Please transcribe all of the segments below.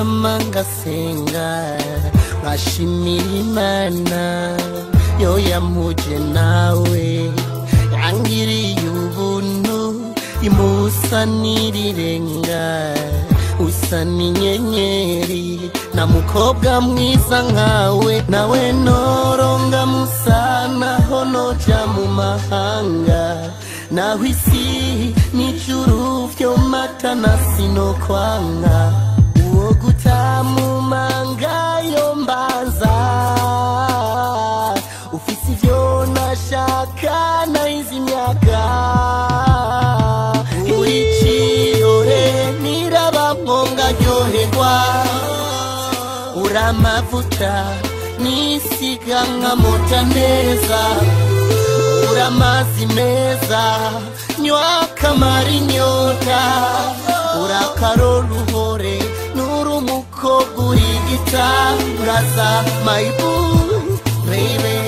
ngapfukama ngasenga ngashimira Imana yo yamuje nawe yangiriye ubuntu imusanirirenga usa n'inyenyeri na mukobwa mwiza nkawe nawe noronga musana honoja mu mahanga naho isi n'ijuru vyo matana sinokwanga uwo gutamumanga yo mbanza ufise ivyo nashaka nahize imyaka uricirore nirabamwonga ryoherwa uramavuta nisiga nkamota neza uramazi meza nywa kamara inyota urakaroruhore nurumukobwa urigitangaza my boo baby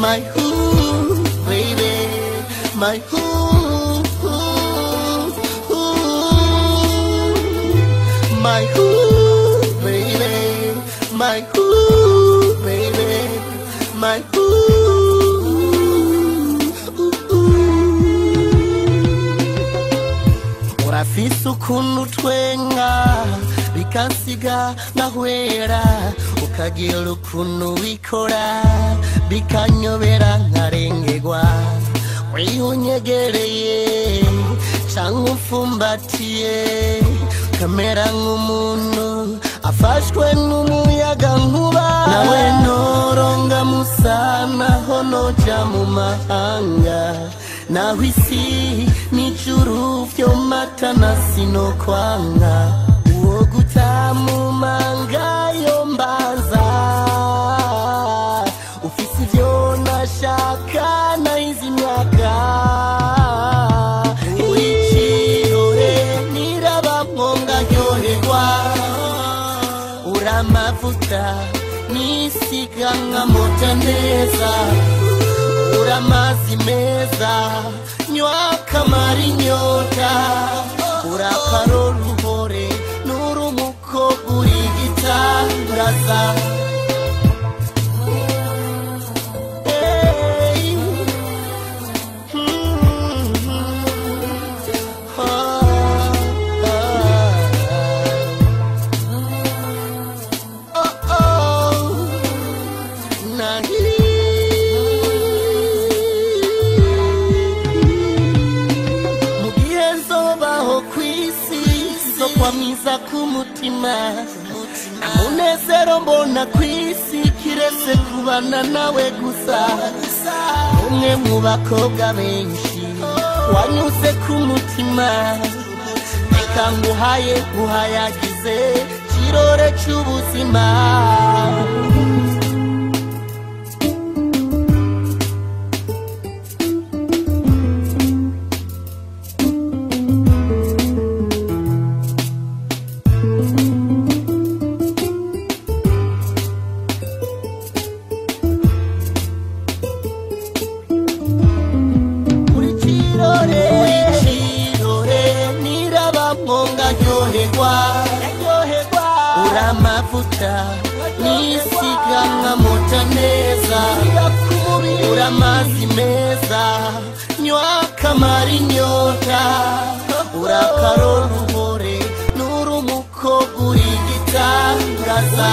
my boo baby my boo my boo baby my boo baby my boo urafise ukuntu twenga bikansiga nkahwera ukagira ukuntu wikora bikanyobera nkarengegwa wiyunyegereye canke umfumbatiye kamera nk'umuntu afashwe n'umuyaga nkuba nawe noronga musana honoja mu mahanga naho isi n'ijuru vyo matana sinokwanga uwo gutamumanga yo mbanza ufise ivyo nashaka nahize imyaka uricirore nirabamwonga ryoherwa uramavuta nisiga nkamota neza uramazi meza nywa kamara inyota urakaroruhore nurumukobwa urigitangaza kwamiza kumutima amunezero mbona kwisi kirese kubana nawe gusa umwe mu bakobwa benshi wanyuze kumutima ikanguhaye guhayagize kirore cy'ubuzima uramavuta nisiga nkamota neza uramazi meza nywa kamara inyota urakaroruhore nurumukobwa urigitangaza